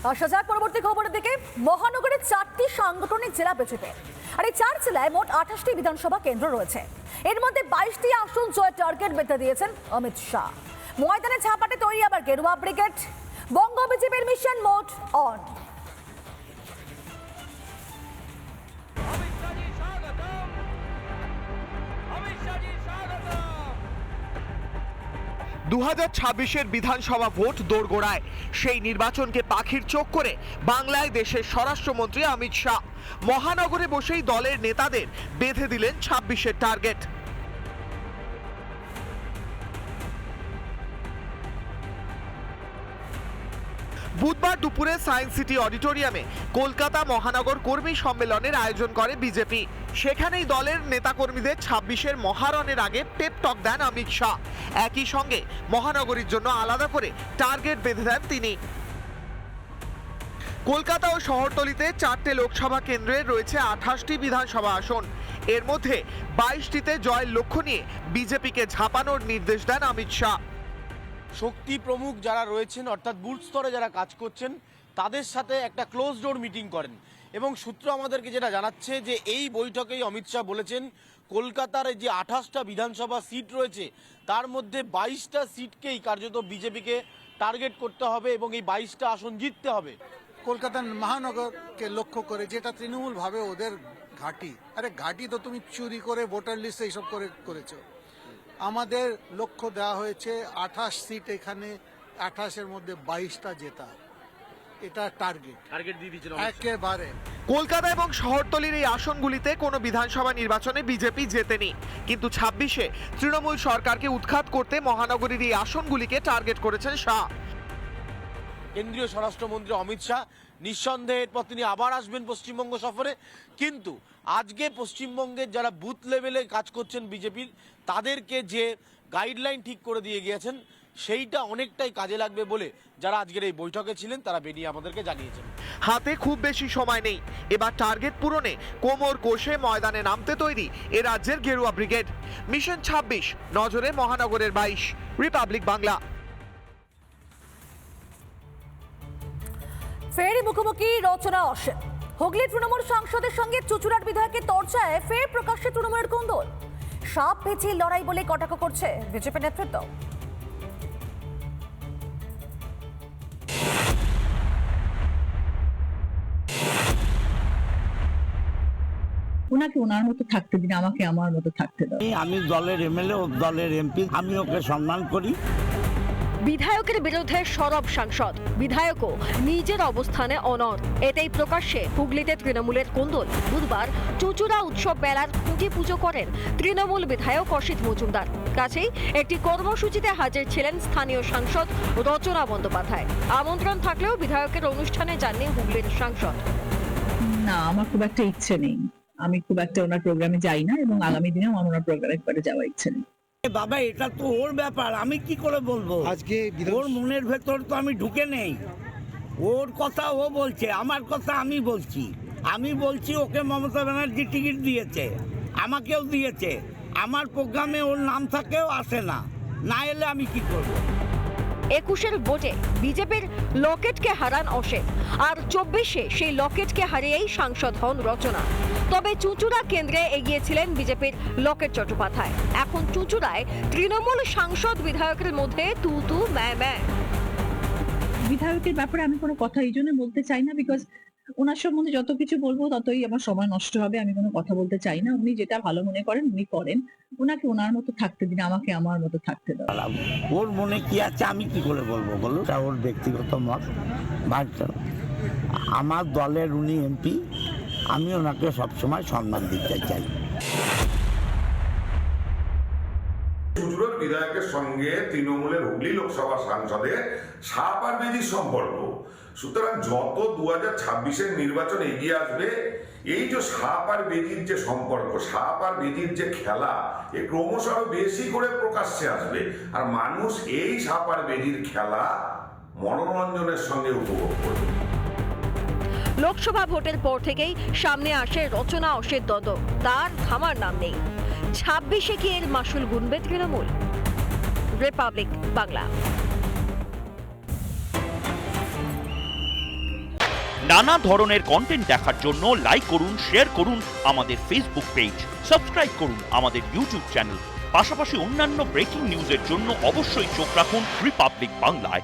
সজাগ পরবর্তী খবরের দিকে মহানগরের 4টি সাংগঠনিক জেলা বেঁচেছে আর এই 4 জেলায় মোট 28টি বিধানসভা কেন্দ্র রয়েছে। এর মধ্যে 22টি আসন জয়ের টার্গেট বেঁধে দিয়েছেন অমিত শাহ। ময়দানে ঝাঁপাতে তৈরি আবার গেরুয়া ব্রিগেড। বঙ্গ বিজেপির মিশন মোড অন। 2026-এর বিধানসভা ভোট দোরগোড়ায়। সেই নির্বাচনকে পাখির চোখ করে বাংলায় দেশের স্বরাষ্ট্রমন্ত্রী অমিত শাহ মহানগরে বসেই দলের নেতাদের বেঁধে দিলেন 26-এর টার্গেট। বুধবার দুপুরে সায়েন্স সিটি অডিটোরিয়ামে কলকাতা মহানগর কর্মী সম্মেলনের আয়োজন করে বিজেপি। সেখানেই দলের নেতাকর্মীদের 26-এর মহারণের আগে পেপ টক দেন অমিত শাহ। একই সঙ্গে মহানগরীর জন্য আলাদা করে টার্গেট বেঁধে দেন তিনি। কলকাতা ও শহরতলিতে 4টে লোকসভা কেন্দ্রে রয়েছে 28টি বিধানসভা আসন। এর মধ্যে 22টিতে জয়ের লক্ষ্য নিয়ে বিজেপিকে ঝাঁপানোর নির্দেশ দেন অমিত শাহ। শক্তি প্রমুখ যারা রয়েছেন অর্থাৎ বুথ স্তরে যারা কাজ করছেন তাদের সাথে একটা ক্লোজ ডোর মিটিং করেন এবং সূত্র আমাদেরকে যেটা জানাচ্ছে যে এই বৈঠকেই অমিত শাহ বলেছেন কলকাতার যে 28টা বিধানসভা সিট রয়েছে তার মধ্যে 22টা সিটকেই কার্যত বিজেপিকে টার্গেট করতে হবে এবং এই 22টা আসন জিততে হবে। কলকাতার মহানগরকে লক্ষ্য করে যেটা তৃণমূল ভাবে ওদের ঘাঁটি, আরে ঘাঁটি তো তুমি চুরি করে ভোটার লিস্টে এইসব করেছো। আমাদের লক্ষ্য দেওয়া হয়েছে 28 সিট, এখানে 28-এর মধ্যে 22টা জেতা, এটা টার্গেট দিয়ে দিয়েছেন একেবারে। কলকাতা এবং শহরতলির এই আসনগুলিতে কোনো বিধানসভা নির্বাচনে বিজেপি জেতেনি, কিন্তু 26-এ তৃণমূল সরকারকে উৎখাত করতে মহানগরীর এই আসনগুলিকে টার্গেট করেছেন শাহ। কেন্দ্রীয় স্বরাষ্ট্রমন্ত্রী অমিত শাহ নিঃসন্দেহে এরপর তিনি আবার আসবেন পশ্চিমবঙ্গ সফরে, কিন্তু আজকে পশ্চিমবঙ্গের যারা বুথ লেভেলে কাজ করছেন বিজেপির তাদেরকে যে গাইডলাইন ঠিক করে দিয়ে গিয়েছেন সেইটা অনেকটাই কাজে লাগবে বলে যারা আজকের এই বৈঠকে ছিলেন তারা বেরিয়ে আমাদেরকে জানিয়েছেন। হাতে খুব বেশি সময় নেই, এবার টার্গেট পূরণে কোমর কষে ময়দানে নামতে তৈরি এ রাজ্যের গেরুয়া ব্রিগেড। মিশন 26, নজরে মহানগরের 22। রিপাবলিক বাংলা। ফের মুখোমুখি রচনা অসেন। হুগলি তৃণমূল সাংসদের সঙ্গে চুঁচুড়ার বিধায়কের তরচায় ফের প্রকাশ্যে তৃণমূলের কোন্দল। সাপ ভেজিয়ে লড়াই বলে কটাক্ষ করছে বিজেপি নেতৃত্ব। ওনাকে ওনার মতো থাকতে দিন, আমাকে আমার মতো থাকতে দাও। আমি দলের এমএলএ, ও দলের এমপি, আমি ওকে সম্মান করি। বিধায়কের বিরুদ্ধে সরব সাংসদ, বিধায়কও নিজের অবস্থানে অনড়। এতেই প্রকাশ্যে হুগলিতে তৃণমূলের কোন্দল। বুধবার চুঁচুড়া উৎসব মেলার খুঁটি পুজো করেন তৃণমূল বিধায়ক অসিত মজুমদার। কাছেই একটি কর্মসূচিতে হাজির ছিলেন স্থানীয় সাংসদ রচনা বন্দ্যোপাধ্যায়। আমন্ত্রণ থাকলেও বিধায়কের অনুষ্ঠানে যাননি হুগলির সাংসদ। না, আমার খুব একটা ইচ্ছে নেই, আমি খুব একটা ওনার প্রোগ্রামে যাই না এবং আগামী দিনে আমার ওনার প্রোগ্রামে একবারে যাওয়ার ইচ্ছে নেই। বাবা, এটা তো ওর ব্যাপার, আমি কি করে বলবো? আজকে ওর মনের ভেতর তো আমি ঢুকে নেই। ওর কথা ও বলছে, আমার কথা আমি বলছি। আমি বলছি ওকে মমতা ব্যানার্জি টিকিট দিয়েছে, আমাকেও দিয়েছে। আমার প্রোগ্রামে ওর নাম থাকেও আসে না, না এলে আমি কি করব? 21-এর ভোটে বিজেপির লকেটকে হারান অসিত, আর 24-এ সেই লকেটকে হারিয়েই সাংসদ হন রচনা। তবে চুঁচুড়া কেন্দ্রে এগিয়েছিলেন বিজেপির লকেট চট্টোপাধ্যায়। এখন চুঁচুড়ায় তৃণমূল সাংসদ বিধায়কের মধ্যে তু তু ম্যায় ম্যায়। বিধায়কের ব্যাপারে আমি কোনো কথা এই জন্য বলতে চাই না, বিকজ ওনার সম্বন্ধে যত কিছু বলবো ততই আমার সময় নষ্ট হবে। আমি কোনো কথা বলতে চাই না। উনি যেটা ভালো মনে করেন উনি করেন, ওনাকে ওনার মতো থাকতে দিন, আমাকে আমার মতো থাকতে দাও। ওর মনে কি আছে আমি কি করে বলবো বলো? এটা ওর ব্যক্তিগত মত। আমার দলের উনি এমপি, আমি ওনাকে সবসময় সম্মান দিতে চাই। চুঁচুড়ার বিধায়কের সঙ্গে তৃণমূলের হুগলি লোকসভা সাংসদের সাপ আর বেজির সম্পর্ক। সুতরাং যত 2026-এর নির্বাচন এগিয়ে আসবে এই যে সাপ আর বেজির যে সম্পর্ক, সাপ আর বেজির যে খেলা, এ ক্রমশ আরো বেশি করে প্রকাশ্যে আসবে। আর মানুষ এই সাপ আর বেজির খেলা মনোরঞ্জনের সঙ্গে উপভোগ করবে। লোকসভা ভোটের পর থেকেই সামনে আসে রচনা অসিত দ্বন্দ্ব। তার থামার নাম নেই। 26-এ কি এর মাসুল গুনবে তৃণমূল? রিপাবলিক বাংলা। নানা ধরনের কন্টেন্ট দেখার জন্য লাইক করুন, শেয়ার করুন আমাদের ফেসবুক পেজ, সাবস্ক্রাইব করুন আমাদের ইউটিউব চ্যানেল। পাশাপাশি অন্যান্য ব্রেকিং নিউজের জন্য অবশ্যই চোখ রাখুন রিপাবলিক বাংলায়।